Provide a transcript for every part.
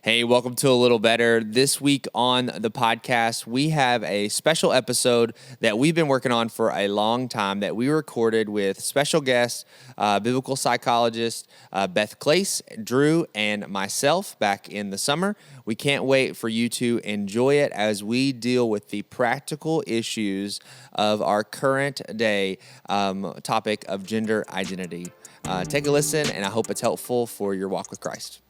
Hey, welcome to A Little Better. This week on the podcast, we have a special episode that we've been working on for a long time that we recorded with special guests, biblical psychologist Beth Clace, Drew, and myself back in the summer. We can't wait for you to enjoy it as we deal with the practical issues of our current day topic of gender identity. Take a listen, and I hope it's helpful for your walk with Christ.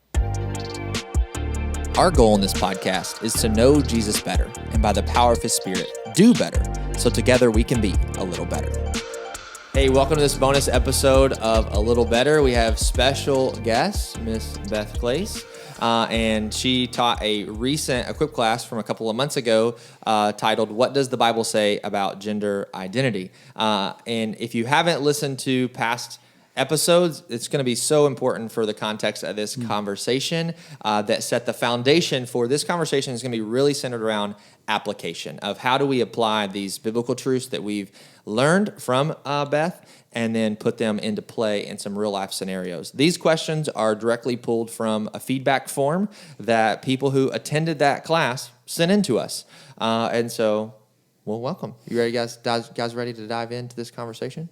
Our goal in this podcast is to know Jesus better, and by the power of His Spirit, do better, so together we can be a little better. Hey, welcome to this bonus episode of A Little Better. We have special guest, Miss Beth Clace, and she taught a recent equip class from a couple of months ago titled, What Does the Bible Say About Gender Identity? And if you haven't listened to past episodes, it's going to be so important for the context of this conversation that set the foundation for this conversation is going to be really centered around application of how do we apply these biblical truths that we've learned from Beth and then put them into play in some real life scenarios. These questions are directly pulled from a feedback form that people who attended that class sent in to us. And so, well, welcome. You ready, guys ready to dive into this conversation?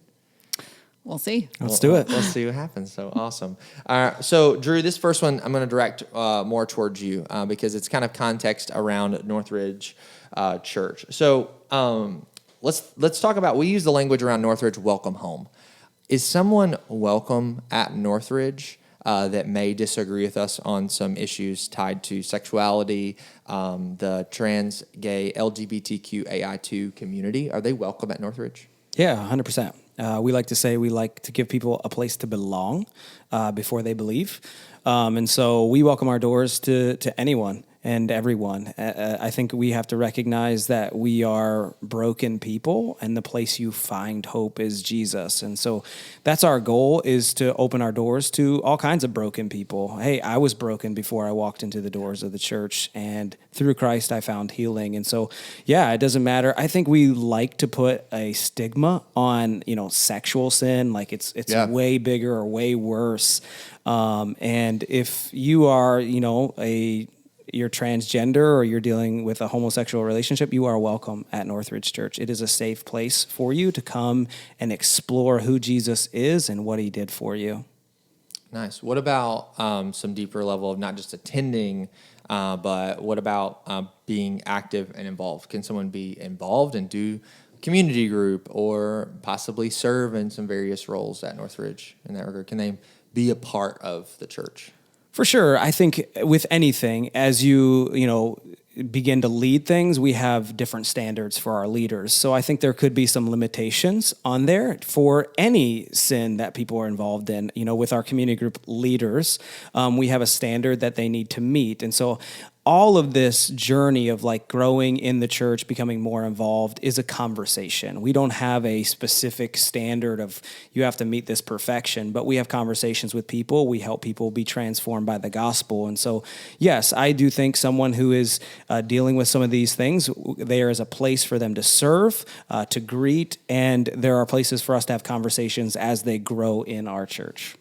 We'll see. Let's do it. Let's see what happens. So awesome. So Drew, this first one I'm going to direct more towards you because it's kind of context around Northridge Church. So let's talk about. We use the language around Northridge, welcome home. Is someone welcome at Northridge that may disagree with us on some issues tied to sexuality, the trans, gay, LGBTQAI2 community? Are they welcome at Northridge? Yeah, 100%. We like to say we like to give people a place to belong before they believe. And so we welcome our doors to anyone and everyone. I think we have to recognize that we are broken people and the place you find hope is Jesus. And so that's our goal, is to open our doors to all kinds of broken people. Hey, I was broken before I walked into the doors of the church, and through Christ I found healing. And so, yeah, it doesn't matter. I think we like to put a stigma on, sexual sin, like it's way bigger or way worse. And if you are, you're transgender or you're dealing with a homosexual relationship, you are welcome at Northridge Church. It is a safe place for you to come and explore who Jesus is and what He did for you. Nice. What about some deeper level of not just attending, but what about being active and involved? Can someone be involved and do community group or possibly serve in some various roles at Northridge in that regard? Can they be a part of the church? For sure. I think with anything, as you begin to lead things, we have different standards for our leaders. So I think there could be some limitations on there for any sin that people are involved in. With our community group leaders, we have a standard that they need to meet. And so all of this journey of growing in the church, becoming more involved, is a conversation. We don't have a specific standard of you have to meet this perfection, but we have conversations with people. We help people be transformed by the gospel. And so, yes, I do think someone who is dealing with some of these things, there is a place for them to serve, to greet, and there are places for us to have conversations as they grow in our church.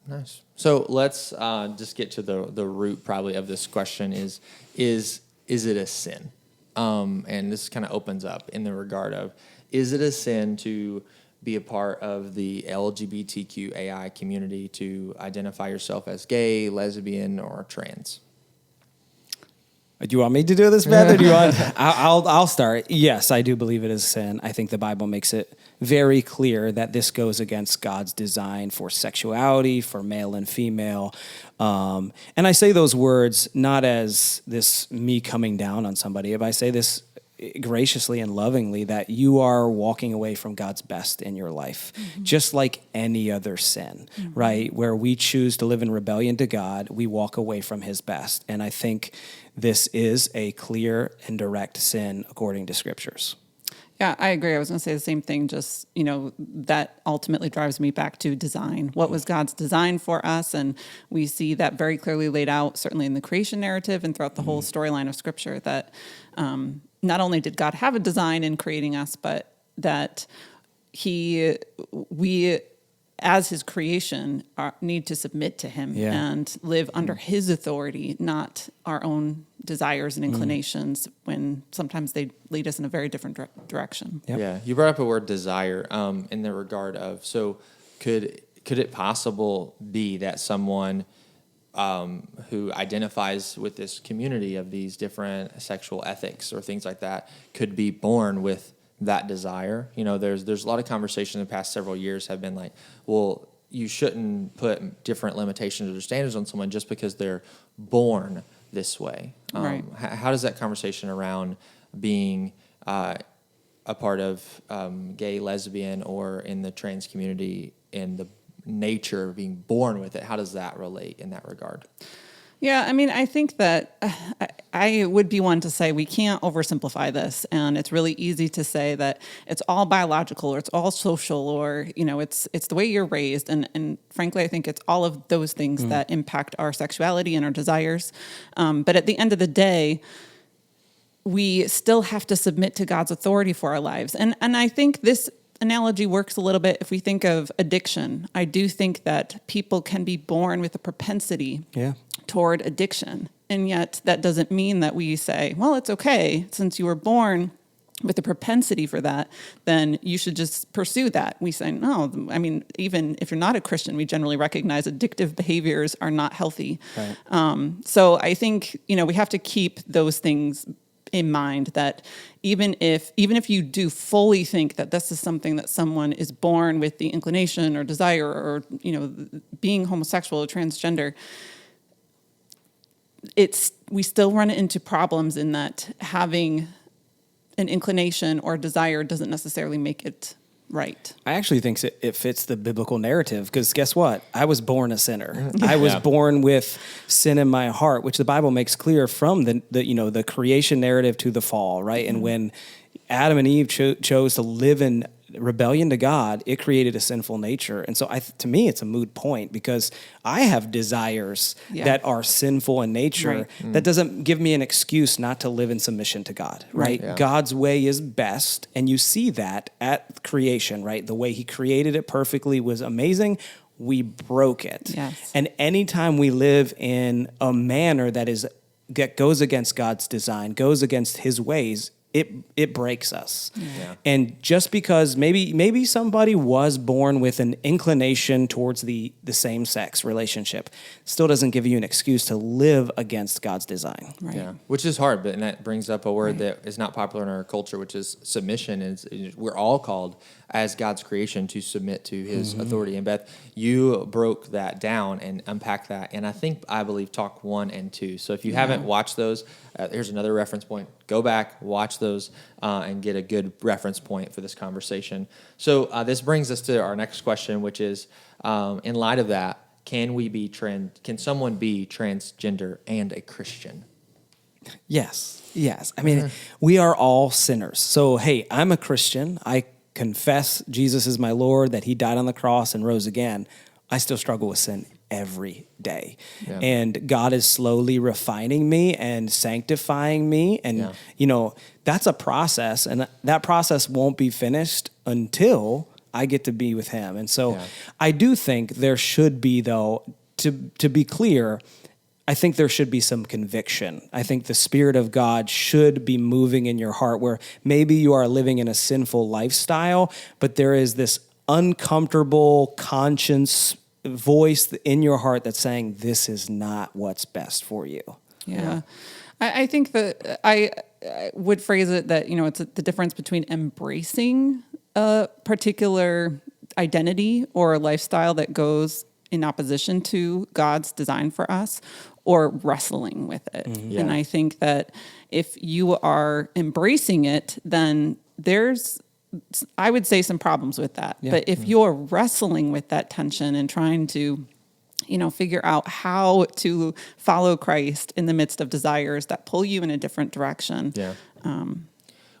Nice. So let's just get to the root probably of this question is it a sin? And this kind of opens up in the regard of, is it a sin to be a part of the LGBTQAI community, to identify yourself as gay, lesbian, or trans? Do you want me to do this, Beth, or do you want? I'll start. Yes, I do believe it is sin. I think the Bible makes it very clear that this goes against God's design for sexuality, for male and female. And I say those words not as this me coming down on somebody, but I say this graciously and lovingly, that you are walking away from God's best in your life, just like any other sin, right? Where we choose to live in rebellion to God, we walk away from His best. And I think this is a clear and direct sin according to scriptures. Yeah, I agree. I was going to say the same thing. Just, that ultimately drives me back to design. What was God's design for us? And we see that very clearly laid out, certainly in the creation narrative and throughout the whole storyline of Scripture, that not only did God have a design in creating us, but that we as his creation, need to submit to him and live under his authority, not our own desires and inclinations, when sometimes they lead us in a very different direction. Yep. Yeah, you brought up a word desire in the regard of, so could it possible be that someone who identifies with this community of these different sexual ethics or things like that could be born with that desire? You know, there's a lot of conversation in the past several years have been like, well, you shouldn't put different limitations or standards on someone just because they're born this way. Right. How does that conversation around being a part of gay, lesbian, or in the trans community, in the nature of being born with it, how does that relate in that regard? Yeah, I mean, I think that I would be one to say we can't oversimplify this, and it's really easy to say that it's all biological or it's all social, or it's the way you're raised, and frankly, I think it's all of those things that impact our sexuality and our desires. But at the end of the day, we still have to submit to God's authority for our lives, and I think this analogy works a little bit if we think of addiction. I do think that people can be born with a propensity toward addiction. And yet that doesn't mean that we say, well, it's okay, since you were born with a propensity for that, then you should just pursue that. We say, no, I mean, even if you're not a Christian, we generally recognize addictive behaviors are not healthy. Right. So I think, we have to keep those things in mind, that even if you do fully think that this is something that someone is born with the inclination or desire, or being homosexual or transgender, we still run into problems in that having an inclination or desire doesn't necessarily make it right. I actually think it fits the biblical narrative, because guess what? I was born a sinner. I was born with sin in my heart, which the Bible makes clear from the creation narrative to the fall, right? And when Adam and Eve chose to live in rebellion to God, it created a sinful nature. And so to me, it's a moot point, because I have desires that are sinful in nature. Right. That doesn't give me an excuse not to live in submission to God, right? Yeah. God's way is best. And you see that at creation, right? The way he created it perfectly was amazing. We broke it. Yes. And anytime we live in a manner that goes against God's design, goes against his ways, it breaks us. Yeah. And just because maybe somebody was born with an inclination towards the same sex relationship, still doesn't give you an excuse to live against God's design. Right. Yeah. Which is hard, and that brings up a word that is not popular in our culture, which is submission. We're all called as God's creation to submit to his authority. And Beth, you broke that down and unpacked that. And I believe talk 1 and 2. So if you haven't watched those, here's another reference point. Go back, watch those, and get a good reference point for this conversation. So this brings us to our next question, which is, in light of that, can someone be transgender and a Christian? Yes. I mean, we are all sinners. So, hey, I'm a Christian. I confess Jesus is my Lord, that he died on the cross and rose again. I still struggle with sin every day. Yeah. And God is slowly refining me and sanctifying me. And, that's a process. And that process won't be finished until I get to be with him. And so I do think there should be, though, to be clear, I think there should be some conviction. I think the Spirit of God should be moving in your heart, where maybe you are living in a sinful lifestyle, but there is this uncomfortable conscience voice in your heart that's saying, this is not what's best for you. Yeah. I think that I would phrase it that, it's the difference between embracing a particular identity or a lifestyle that goes in opposition to God's design for us, or wrestling with it. Mm-hmm. Yeah. And I think that if you are embracing it, then there's, I would say, some problems with that. Yeah. But if you're wrestling with that tension and trying to, figure out how to follow Christ in the midst of desires that pull you in a different direction. Yeah.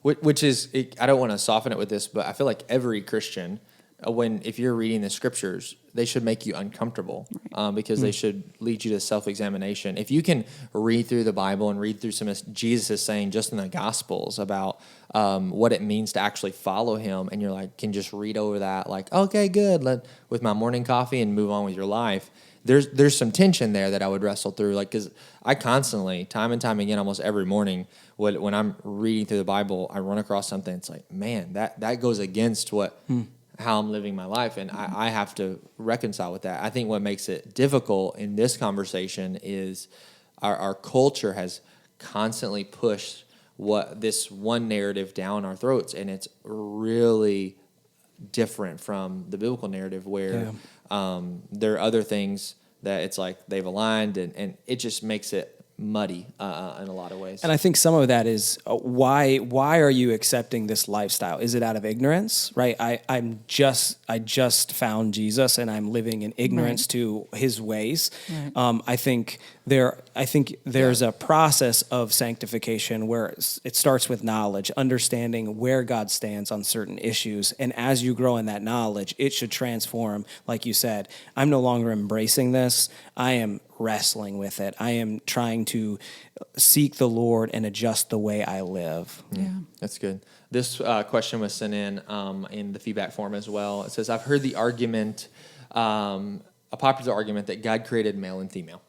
Which is, I don't want to soften it with this, but I feel like every Christian if you're reading the scriptures, they should make you uncomfortable, because they should lead you to self-examination. If you can read through the Bible and read through some of Jesus is saying just in the Gospels about what it means to actually follow him, and you're like, can just read over that, like, okay, good, with my morning coffee and move on with your life. There's some tension there that I would wrestle through, like, because I constantly, time and time again, almost every morning, when I'm reading through the Bible, I run across something. It's like, man, that goes against how I'm living my life, and I have to reconcile with that. I think what makes it difficult in this conversation is our culture has constantly pushed this one narrative down our throats, and it's really different from the biblical narrative where there are other things that it's like they've aligned, and it just makes it muddy in a lot of ways. And I think some of that is why are you accepting this lifestyle? Is it out of ignorance, right? I just found Jesus and I'm living in ignorance to his ways. Right. I think there's a process of sanctification where it starts with knowledge, understanding where God stands on certain issues. And as you grow in that knowledge, it should transform. Like you said, I'm no longer embracing this. I am wrestling with it. I am trying to seek the Lord and adjust the way I live. Yeah. That's good. This question was sent in the feedback form as well. It says, I've heard the argument, a popular argument, that God created male and female.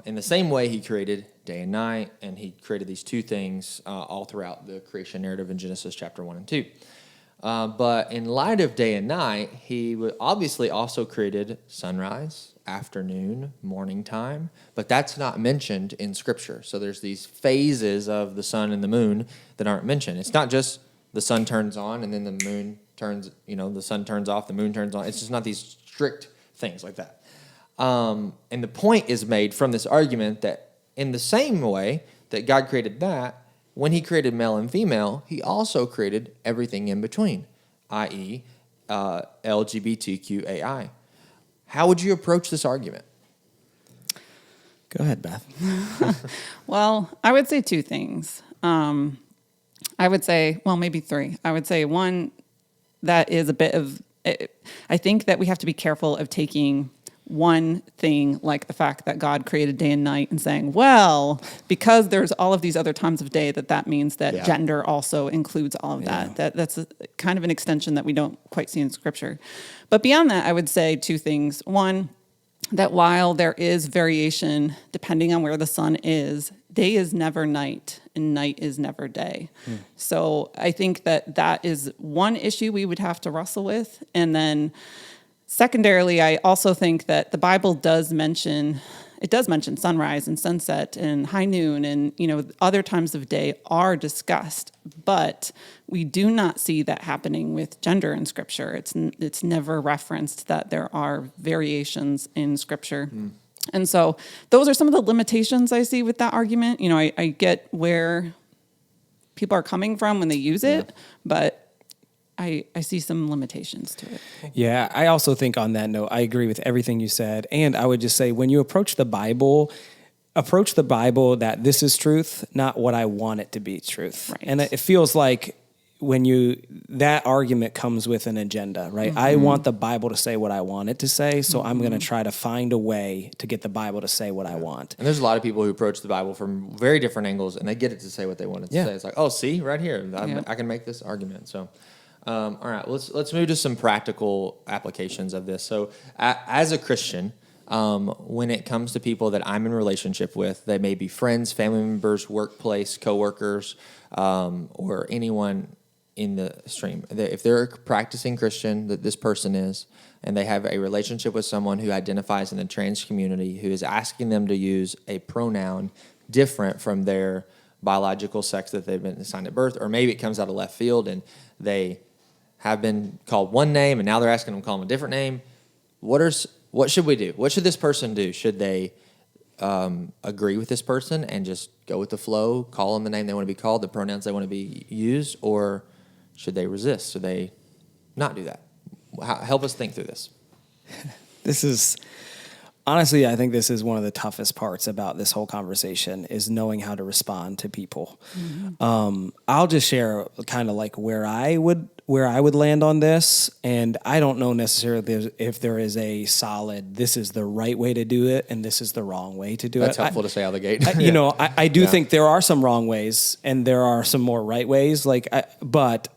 In the same way he created day and night, and he created these two things all throughout the creation narrative in Genesis chapter 1 and 2. But in light of day and night, he obviously also created sunrise, afternoon, morning time, but that's not mentioned in Scripture. So there's these phases of the sun and the moon that aren't mentioned. It's not just the sun turns on and then the moon turns, the sun turns off, the moon turns on. It's just not these strict things like that. And the point is made from this argument that in the same way that God created that, when he created male and female, he also created everything in between, i.e., LGBTQAI. How would you approach this argument? Go ahead, Beth. Well, I would say two things. I would say, maybe three. I would say one, that is a bit of, I think that we have to be careful of taking one thing like the fact that God created day and night and saying, well, because there's all of these other times of day, that means that gender also includes all of that. That's kind of an extension that we don't quite see in Scripture. But beyond that, I would say two things. One, that while there is variation depending on where the sun is, day is never night and night is never day. So I think that is one issue we would have to wrestle with. And then secondarily, I also think that the Bible does mention sunrise and sunset and high noon and, other times of day are discussed, but we do not see that happening with gender in Scripture. It's never referenced that there are variations in Scripture. And so those are some of the limitations I see with that argument. I get where people are coming from when they use it, but I see some limitations to it. Yeah, I also think on that note, I agree with everything you said. And I would just say, when you approach the Bible that this is truth, not what I want it to be truth. Right. And it feels like that argument comes with an agenda, right? Mm-hmm. I want the Bible to say what I want it to say, so I'm going to try to find a way to get the Bible to say what I want. And there's a lot of people who approach the Bible from very different angles, and they get it to say what they want it to say. It's like, oh, see, right here, I can make this argument. So, all right, let's move to some practical applications of this. So, as a Christian, when it comes to people that I'm in relationship with, they may be friends, family members, workplace, coworkers, or anyone in the stream. If they're a practicing Christian, that this person is, and they have a relationship with someone who identifies in the trans community who is asking them to use a pronoun different from their biological sex that they've been assigned at birth, or maybe it comes out of left field and they have been called one name and now they're asking them to call them a different name. What should we do? What should this person do? Should they agree with this person and just go with the flow, call them the name they want to be called, the pronouns they want to be used, or should they resist? Should they not do that? Help us think through this. This is Honestly, I think this is one of the toughest parts about this whole conversation is knowing how to respond to people. I'll just share kind of like where I would land on this, and I don't know necessarily if there is a solid this is the right way to do it and this is the wrong way to do That's it. helpful to say out of the gate. I do think there are some wrong ways and there are some more right ways. But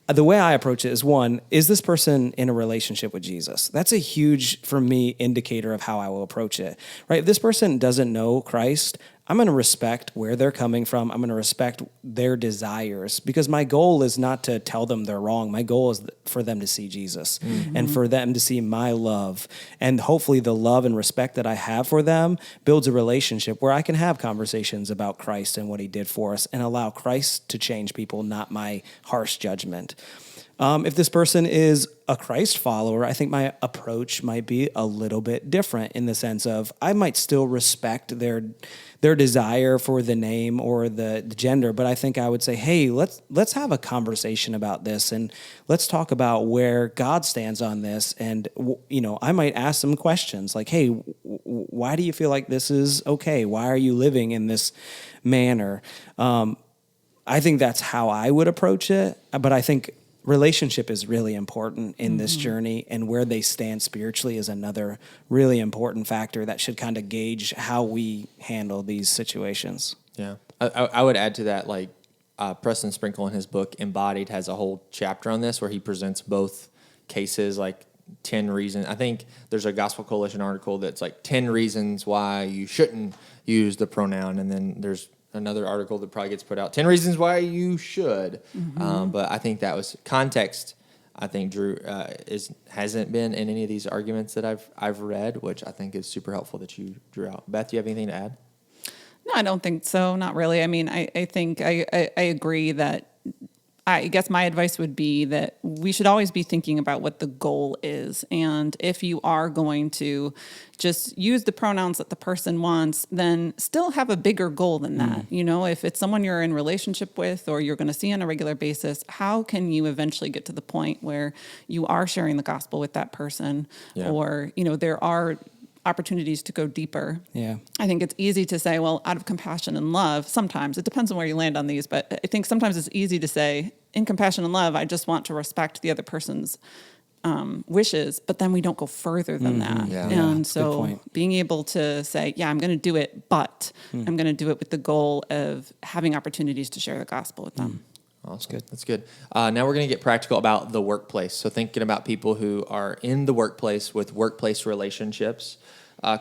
the way I approach it is, one, is this person in a relationship with Jesus? That's a huge, for me, indicator of how I will approach it, right? If this person doesn't know Christ, I'm going to respect where they're coming from. I'm going to respect their desires, because my goal is not to tell them they're wrong. My goal is for them to see Jesus and for them to see my love. And hopefully the love and respect that I have for them builds a relationship where I can have conversations about Christ and what he did for us and allow Christ to change people, not my harsh judgment. If this person is a Christ follower, I think my approach might be a little bit different in the sense of I might still respect their desire for the name or the gender, but I think I would say, hey, let's have a conversation about this and let's talk about where God stands on this. And I might ask some questions like, hey, why do you feel like this is okay? Why are you living in this manner? I think that's how I would approach it, but I think relationship is really important in this journey, and where they stand spiritually is another really important factor that should kind of gauge how we handle these situations. Yeah. I would add to that, like Preston Sprinkle in his book Embodied has a whole chapter on this where he presents both cases, like 10 reasons. I think there's a Gospel Coalition article that's like 10 reasons why you shouldn't use the pronoun, and then there's another article that probably gets put out, 10 reasons why you should. But I think that was context. I think Drew hasn't been in any of these arguments that I've read, which I think is super helpful that you drew out. Beth, do you have anything to add? No, I don't think so. Not really. I mean, I think I agree that I guess my advice would be that we should always be thinking about what the goal is. And if you are going to just use the pronouns that the person wants, then still have a bigger goal than that. If it's someone you're in relationship with or you're going to see on a regular basis, how can you eventually get to the point where you are sharing the gospel with that person? Yeah. Or, there are opportunities to go deeper. Yeah. I think it's easy to say, well, out of compassion and love, sometimes it depends on where you land on these, but I think sometimes it's easy to say, in compassion and love, I just want to respect the other person's wishes, but then we don't go further than that. Yeah. And Good so point. being able to say, yeah, I'm going to do it, but I'm going to do it with the goal of having opportunities to share the gospel with them. Awesome. That's good. Now we're going to get practical about the workplace. So thinking about people who are in the workplace with workplace relationships.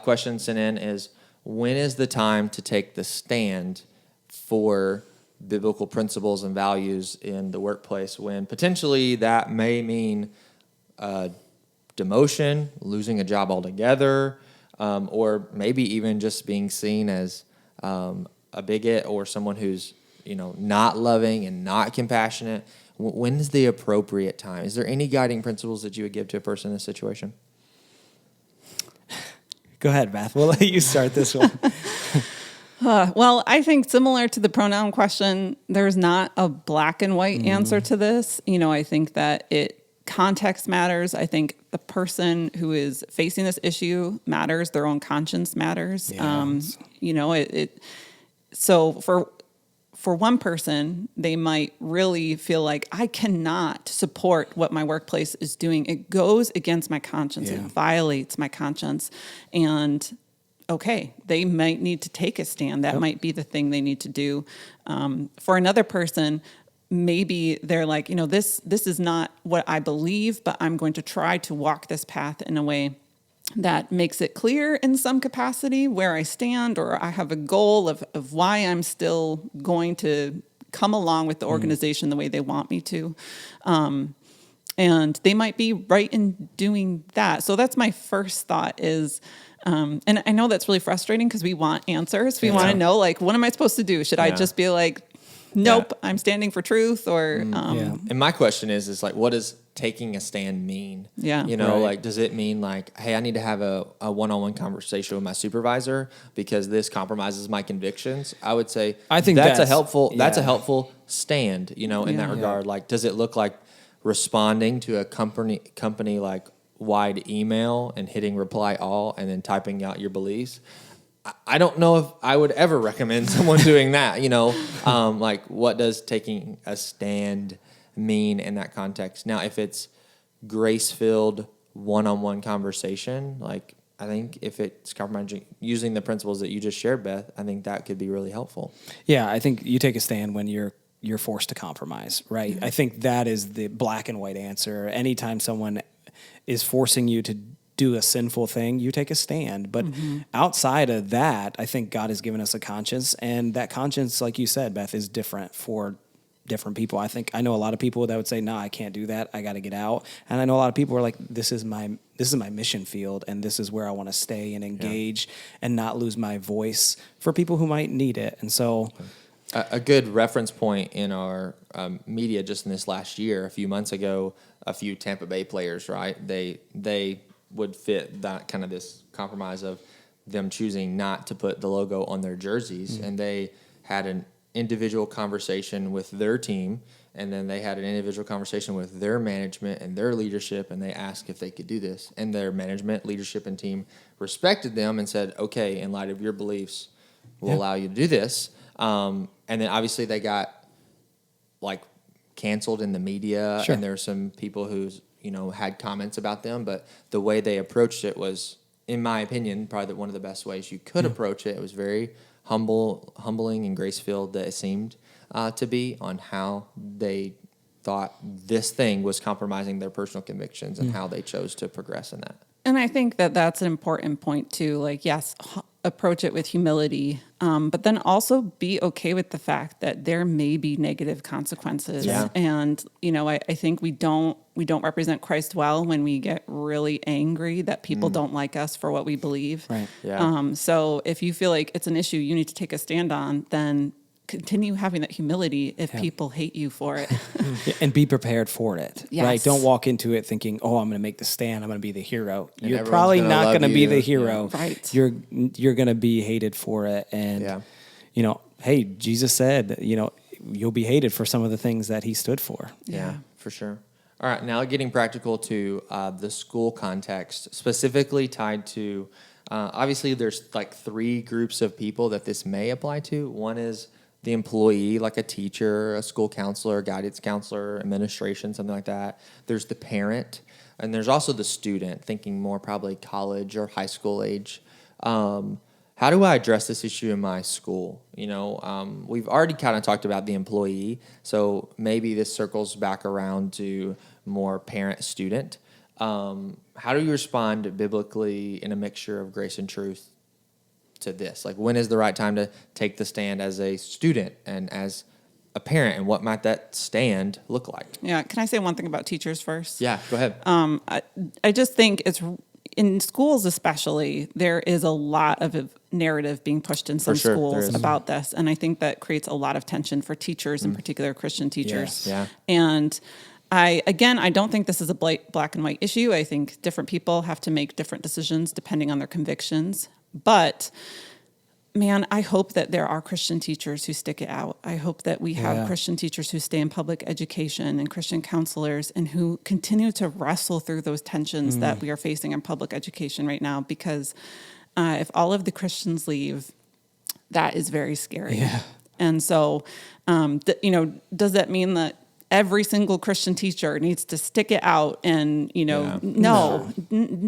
Question sent in is, when is the time to take the stand for biblical principles and values in the workplace, when potentially that may mean demotion, losing a job altogether, or maybe even just being seen as a bigot or someone who's not loving and not compassionate? When is the appropriate time? Is there any guiding principles that you would give to a person in this situation? Go ahead, Beth. We'll let you start this one. Well, I think similar to the pronoun question, there's not a black and white answer to this. I think that context matters. I think the person who is facing this issue matters. Their own conscience matters. Yes. So for one person, they might really feel like, I cannot support what my workplace is doing. It goes against my conscience. Yeah. It violates my conscience. And okay, they might need to take a stand. That might be the thing they need to do. For another person, maybe they're like, this is not what I believe, but I'm going to try to walk this path in a way that makes it clear in some capacity where I stand, or I have a goal of why I'm still going to come along with the organization the way they want me to. And they might be right in doing that. So that's my first thought is, and I know that's really frustrating because we want answers. We want to know, like, what am I supposed to do? Should I just be like, nope, I'm standing for truth? Or, And my question is like, what does taking a stand mean? Yeah. Like, does it mean like, hey, I need to have a one-on-one conversation with my supervisor because this compromises my convictions? I would say, I think that's a that's helpful stand, in that regard. Like, does it look like responding to a company like wide email and hitting reply all and then typing out your beliefs. I don't know if I would ever recommend someone doing that, like what does taking a stand mean in that context? Now, if it's grace-filled one-on-one conversation, like I think if it's compromising, using the principles that you just shared, Beth, I think that could be really helpful. Yeah, I think you take a stand when you're forced to compromise, right? Mm-hmm. I think that is the black and white answer. Anytime someone is forcing you to do a sinful thing, you take a stand. But outside of that, I think God has given us a conscience, and that conscience, like you said, Beth, is different for different people. I know a lot of people that would say, "No, I can't do that. I got to get out." And I know a lot of people are like, "This is my mission field, and this is where I want to stay and engage and not lose my voice for people who might need it." And so, a good reference point in our media just in this last year, a few months ago, a few Tampa Bay players, right? They would fit that kind of this compromise of them choosing not to put the logo on their jerseys, and they had an individual conversation with their team, and then they had an individual conversation with their management and their leadership, and they asked if they could do this, and their management, leadership, and team respected them and said, "Okay, in light of your beliefs, we'll allow you to do this." And then obviously they got like canceled in the media, and there were some people who's had comments about them, but the way they approached it was, in my opinion, probably one of the best ways you could approach it. It was very humbling and grace-filled that it seemed to be, on how they thought this thing was compromising their personal convictions and how they chose to progress in that. And I think that that's an important point too. Like, yes, approach it with humility, but then also be okay with the fact that there may be negative consequences. Yeah. And I think we don't represent Christ well when we get really angry that people don't like us for what we believe. Right. Yeah. So if you feel like it's an issue you need to take a stand on, then continue having that humility if people hate you for it. And be prepared for it. Yes. Right? Don't walk into it thinking, "Oh, I'm going to make the stand. I'm going to be the hero." And You're probably not going to be the hero. Yeah. Right. You're going to be hated for it. And hey, Jesus said, you'll be hated for some of the things that he stood for. Yeah, for sure. All right, now getting practical to the school context, specifically tied to, obviously there's like three groups of people that this may apply to. One is the employee, like a teacher, a school counselor, guidance counselor, administration, something like that. There's the parent, and there's also the student, thinking more probably college or high school age. How do I address this issue in my school? We've already kind of talked about the employee, so maybe this circles back around to more parent-student. How do you respond biblically in a mixture of grace and truth to this? Like, when is the right time to take the stand as a student and as a parent, and what might that stand look like? Yeah. Can I say one thing about teachers first? Yeah, go ahead. I just think it's in schools especially, there is a lot of narrative being pushed in some schools about this. And I think that creates a lot of tension for teachers, in particular Christian teachers. Yes. Yeah. And I don't think this is a black and white issue. I think different people have to make different decisions depending on their convictions. But man, I hope that there are Christian teachers who stick it out. I hope that we have Christian teachers who stay in public education and Christian counselors and who continue to wrestle through those tensions that we are facing in public education right now. Because if all of the Christians leave, that is very scary. Yeah. And so, does that mean that every single Christian teacher needs to stick it out? And, no,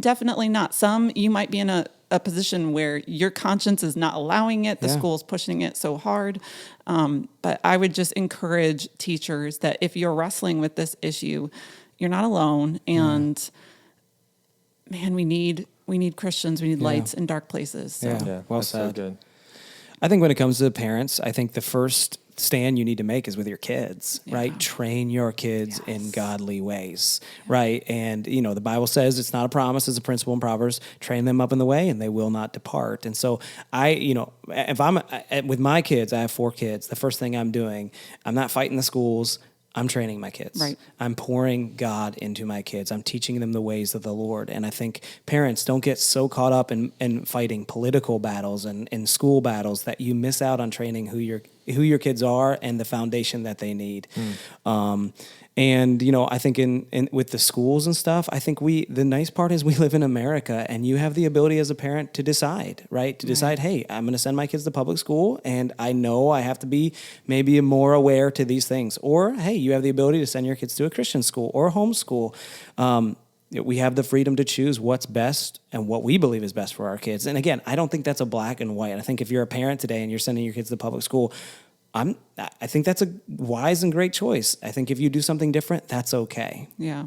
definitely not. Some, you might be in a position where your conscience is not allowing it. The school's pushing it so hard. But I would just encourage teachers that if you're wrestling with this issue, you're not alone. And man, we need Christians. We need lights in dark places. So. Yeah. Well said. So good. I think when it comes to parents, I think the first stand you need to make is with your kids, right? Train your kids in godly ways, right? And, the Bible says it's not a promise, it's a principle in Proverbs, train them up in the way and they will not depart. And so if I'm with my kids, I have 4 kids, the first thing I'm doing, I'm not fighting the schools, I'm training my kids. Right. I'm pouring God into my kids. I'm teaching them the ways of the Lord. And I think parents don't get so caught up in fighting political battles and school battles that you miss out on training who who your kids are and the foundation that they need. And, you know, I think in with the schools and stuff, I think the nice part is we live in America and you have the ability as a parent to decide, right? To decide, hey, I'm going to send my kids to public school and I know I have to be maybe more aware to these things. Or, hey, you have the ability to send your kids to a Christian school or homeschool. We have the freedom to choose what's best and what we believe is best for our kids. And again, I don't think that's a black and white. I think if you're a parent today and you're sending your kids to public school, I think that's a wise and great choice. I think if you do something different, that's okay. Yeah.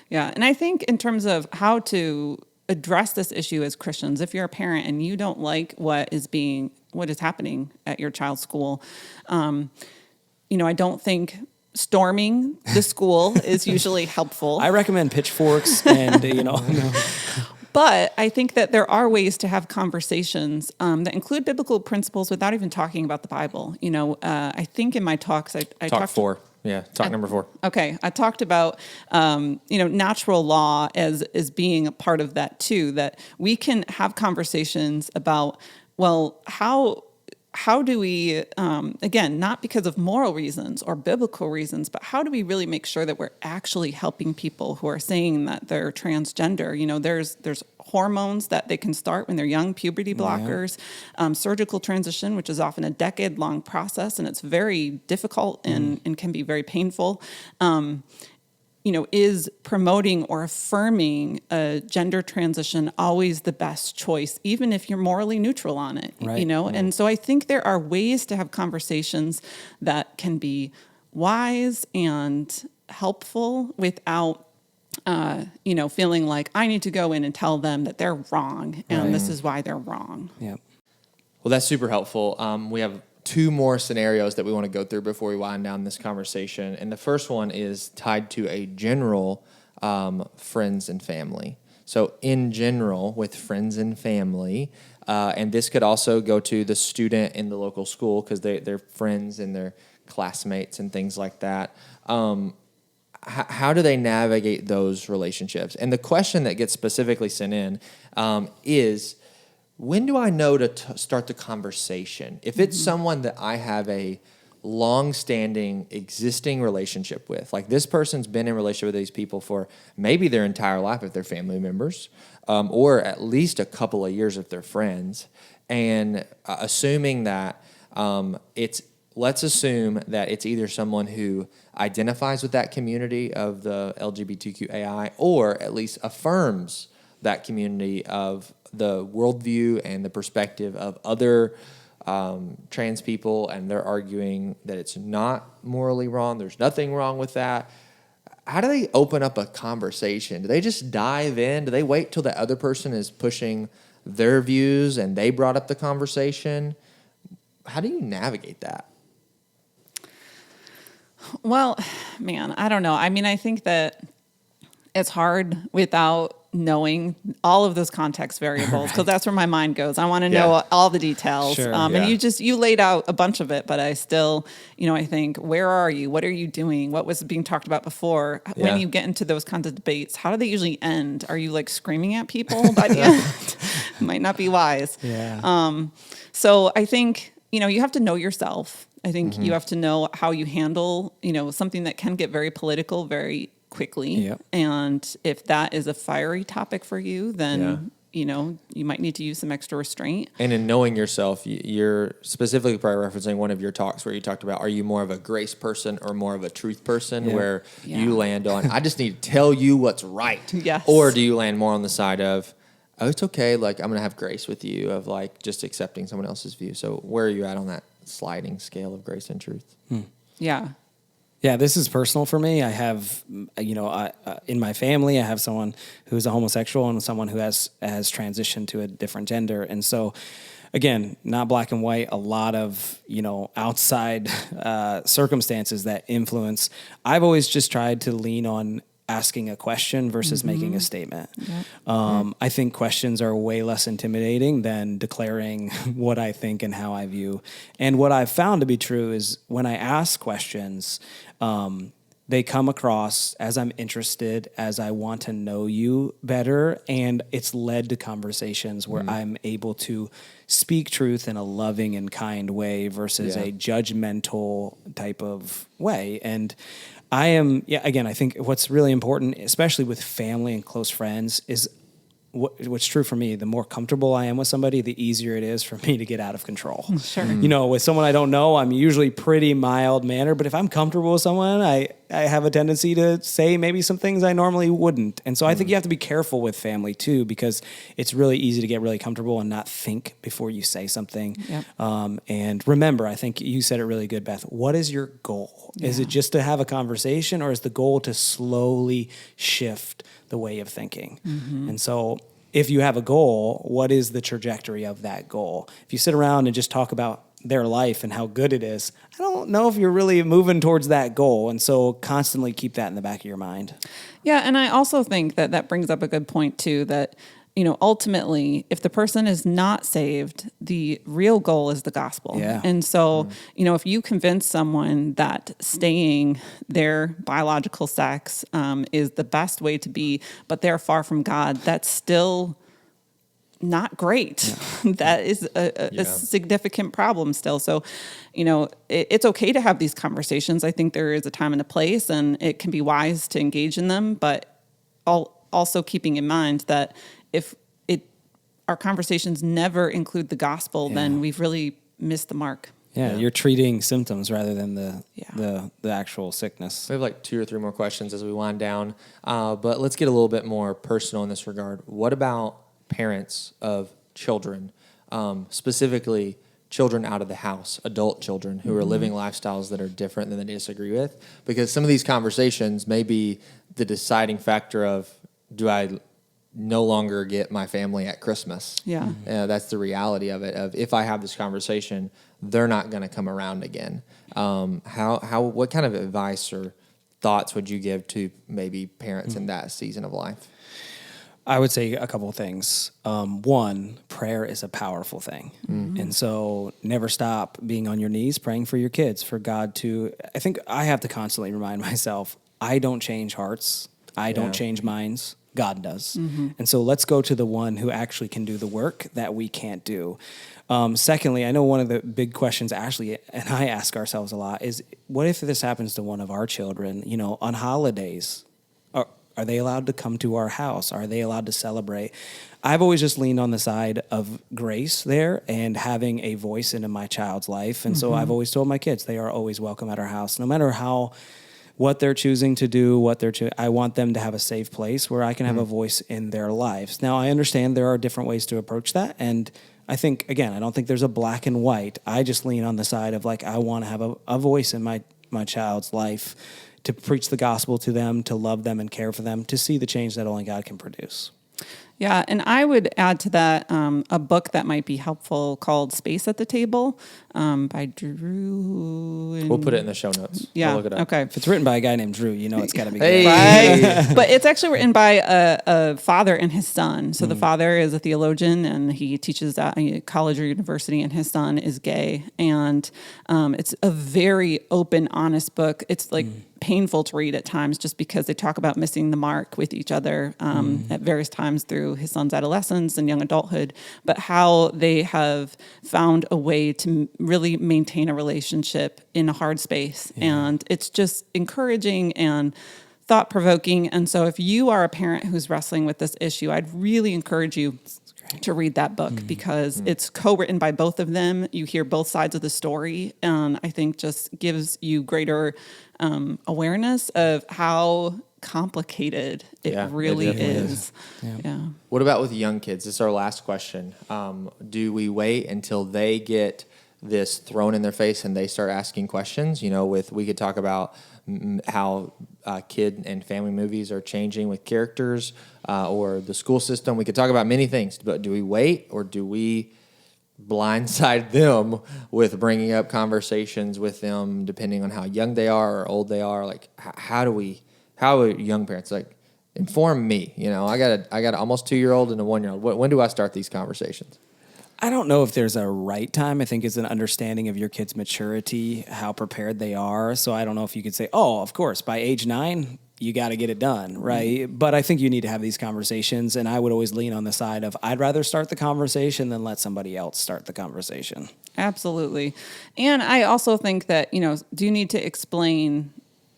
Yeah. And I think in terms of how to address this issue as Christians, if you're a parent and you don't like what is happening at your child's school, you know, I don't think storming the school is usually helpful. I recommend pitchforks and, you know. But I think that there are ways to have conversations that include biblical principles without even talking about the Bible. You know, I think in my talks, I talked 4. Yeah, number 4. Okay, I talked about you know, natural law as being a part of that too. That we can have conversations about, well, how do we, again, not because of moral reasons or biblical reasons, but how do we really make sure that we're actually helping people who are saying that they're transgender? You know, there's hormones that they can start when they're young, puberty blockers, surgical transition, which is often a decade-long process, and it's very difficult and can be very painful. You know, is promoting or affirming a gender transition always the best choice, even if you're morally neutral on it, right. You know? And so I think there are ways to have conversations that can be wise and helpful without, you know, feeling like I need to go in and tell them that they're wrong and this is why they're wrong. Yeah. Well, that's super helpful. We have 2 more scenarios that we want to go through before we wind down this conversation. And the first one is tied to a general friends and family. So in general, with friends and family, and this could also go to the student in the local school because they're friends and they're classmates and things like that. How do they navigate those relationships? And the question that gets specifically sent in is, when do I know to start the conversation? If it's someone that I have a long-standing, existing relationship with, like this person's been in a relationship with these people for maybe their entire life if they're family members, or at least a couple of years if they're friends, and assuming that let's assume that it's either someone who identifies with that community of the LGBTQAI or at least affirms that community of the worldview and the perspective of other trans people, and they're arguing that it's not morally wrong. There's nothing wrong with that. How do they open up a conversation? Do they just dive in? Do they wait till the other person is pushing their views and they brought up the conversation? How do you navigate that? Well, man, I don't know. I mean, I think that it's hard without knowing all of those context variables, because that's where my mind goes. I want to know all the details. Sure. And you laid out a bunch of it, but I still, you know, I think, where are you? What are you doing? What was being talked about before? When you get into those kinds of debates, how do they usually end? Are you like screaming at people by the end? Might not be wise. Yeah. So I think, you know, you have to know yourself. I think you have to know how you handle, you know, something that can get very political very quickly. Yep. And if that is a fiery topic for you, then, you know, you might need to use some extra restraint. And in knowing yourself, you're specifically probably referencing one of your talks where you talked about, are you more of a grace person or more of a truth person, where you land on, I just need to tell you what's right. Yes. Or do you land more on the side of, oh, it's okay, like I'm going to have grace with you, of like just accepting someone else's view. So where are you at on that sliding scale of grace and truth? Yeah. Yeah, this is personal for me. I have, you know, in my family, I have someone who's a homosexual and someone who has transitioned to a different gender. And so, again, not black and white, a lot of, you know, outside circumstances that influence. I've always just tried to lean on asking a question versus making a statement. Yep. I think questions are way less intimidating than declaring what I think and how I view. And what I've found to be true is when I ask questions, they come across as I'm interested, as I want to know you better. And it's led to conversations where I'm able to speak truth in a loving and kind way versus a judgmental type of way. And again, I think what's really important, especially with family and close friends, is what's true for me. The more comfortable I am with somebody, the easier it is for me to get out of control. Sure. You know, with someone I don't know, I'm usually pretty mild mannered, but if I'm comfortable with someone, I have a tendency to say maybe some things I normally wouldn't. And so I think you have to be careful with family too, because it's really easy to get really comfortable and not think before you say something. Yep. And remember, I think you said it really good, Beth. What is your goal? Yeah. Is it just to have a conversation, or is the goal to slowly shift the way of thinking? And so if you have a goal, what is the trajectory of that goal? If you sit around and just talk about their life and how good it is, I don't know if you're really moving towards that goal. And so constantly keep that in the back of your mind. Yeah, and I also think that brings up a good point too, that, you know, ultimately, if the person is not saved, the real goal is the gospel. Yeah. And so, you know, if you convince someone that staying their biological sex is the best way to be, but they're far from God, that's still not great. That is a significant problem still. So, you know, it's okay to have these conversations. I think there is a time and a place, and it can be wise to engage in them, but also keeping in mind that if our conversations never include the gospel, then we've really missed the mark. Yeah, you're treating symptoms rather than the actual sickness. We have like 2 or 3 more questions as we wind down, but let's get a little bit more personal in this regard. What about parents of children, specifically children out of the house, adult children who are living lifestyles that are different than they disagree with? Because some of these conversations may be the deciding factor of, do I no longer get my family at Christmas? Yeah. That's the reality of it. Of if I have this conversation, they're not going to come around again. What kind of advice or thoughts would you give to maybe parents in that season of life? I would say a couple of things. One, prayer is a powerful thing. And so never stop being on your knees praying for your kids, for God to, I think I have to constantly remind myself, I don't change hearts. I don't change minds. God does. And so let's go to the one who actually can do the work that we can't do. Secondly, I know one of the big questions Ashley and I ask ourselves a lot is, what if this happens to one of our children, you know, on holidays? Are they allowed to come to our house? Are they allowed to celebrate? I've always just leaned on the side of grace there and having a voice into my child's life. And so I've always told my kids they are always welcome at our house, no matter what they're choosing to do, I want them to have a safe place where I can have a voice in their lives. Now, I understand there are different ways to approach that. And I think, again, I don't think there's a black and white. I just lean on the side of like, I want to have a voice in my child's life, to preach the gospel to them, to love them and care for them, to see the change that only God can produce. Yeah, and I would add to that a book that might be helpful called Space at the Table by Drew. We'll put it in the show notes. Yeah, we'll look it up. okay. If it's written by a guy named Drew, you know it's got to be good. Right? But it's actually written by a father and his son. So the father is a theologian, and he teaches at a college or university, and his son is gay. And it's a very open, honest book. It's like painful to read at times, just because they talk about missing the mark with each other at various times through his son's adolescence and young adulthood, but how they have found a way to really maintain a relationship in a hard space. And it's just encouraging and thought-provoking. And so if you are a parent who's wrestling with this issue, I'd really encourage you to read that book, because it's co-written by both of them. You hear both sides of the story, and I think just gives you greater awareness of how complicated it really is. Yeah. What about with young kids? This is our last question. Do we wait until they get this thrown in their face and they start asking questions? You know, we could talk about how kid and family movies are changing with characters, or the school system. We could talk about many things, but do we wait, or do we blindside them with bringing up conversations with them depending on how young they are or old they are? Like, how are young parents, like, inform me? You know, I got a almost 2-year-old and a 1-year-old. When do I start these conversations? I don't know if there's a right time. I think it's an understanding of your kid's maturity, how prepared they are. So I don't know if you could say, oh, of course, by age 9, you got to get it done, right? But I think you need to have these conversations. And I would always lean on the side of I'd rather start the conversation than let somebody else start the conversation. Absolutely. And I also think that, do you need to explain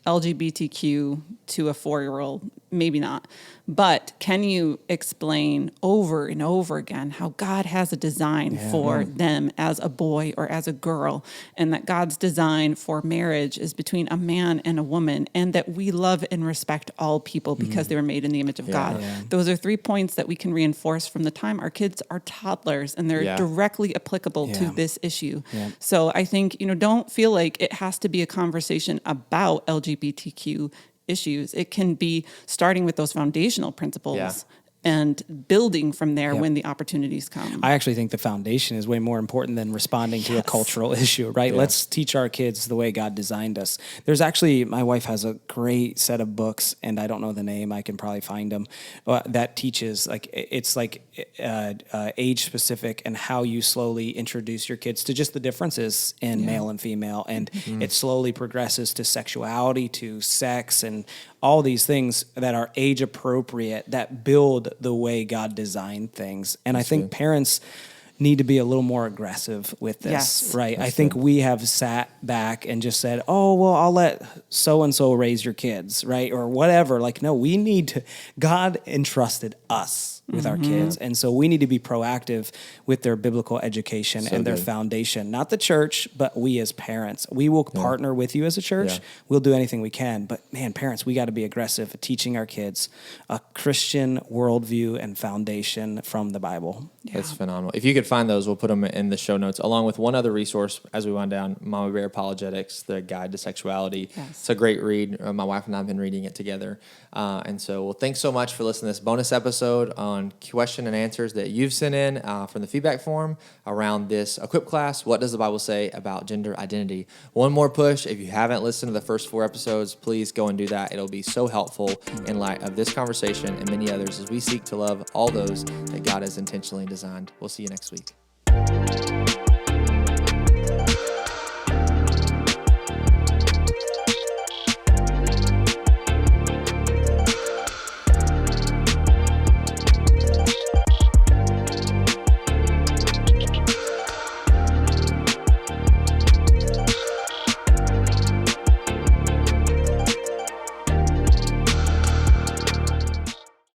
LGBTQ to a 4-year-old? Maybe not. But can you explain over and over again how God has a design for them as a boy or as a girl, and that God's design for marriage is between a man and a woman, and that we love and respect all people because they were made in the image of God. Yeah. Those are 3 points that we can reinforce from the time our kids are toddlers, and they're directly applicable to this issue. Yeah. So I think, don't feel like it has to be a conversation about LGBTQ issues. It can be starting with those foundational principles and building from there when the opportunities come. I actually think the foundation is way more important than responding to a cultural issue, right? Yeah. Let's teach our kids the way God designed us. There's actually, my wife has a great set of books, and I don't know the name, I can probably find them, that teaches, age specific and how you slowly introduce your kids to just the differences in male and female. And it slowly progresses to sexuality, to sex, and all these things that are age appropriate, that build the way God designed things. And I think parents need to be a little more aggressive with this, right? I think we have sat back and just said, oh, well, I'll let so-and-so raise your kids, right? Or whatever. No, we need to, God entrusted us with our kids. And so we need to be proactive with their biblical education and their foundation. Not the church, but we as parents. We will partner with you as a church. Yeah. We'll do anything we can. But man, parents, we got to be aggressive at teaching our kids a Christian worldview and foundation from the Bible. Yeah. That's phenomenal. If you could find those, we'll put them in the show notes, along with one other resource as we wind down, Mama Bear Apologetics, the Guide to Sexuality. Yes. It's a great read. My wife and I have been reading it together. And so, well, thanks so much for listening to this bonus episode on question and answers that you've sent in from the feedback form around this Equip class. What does the Bible say about gender identity? One more push. If you haven't listened to the first 4 episodes, please go and do that. It'll be so helpful in light of this conversation and many others as we seek to love all those that God has intentionally designed. We'll see you next week.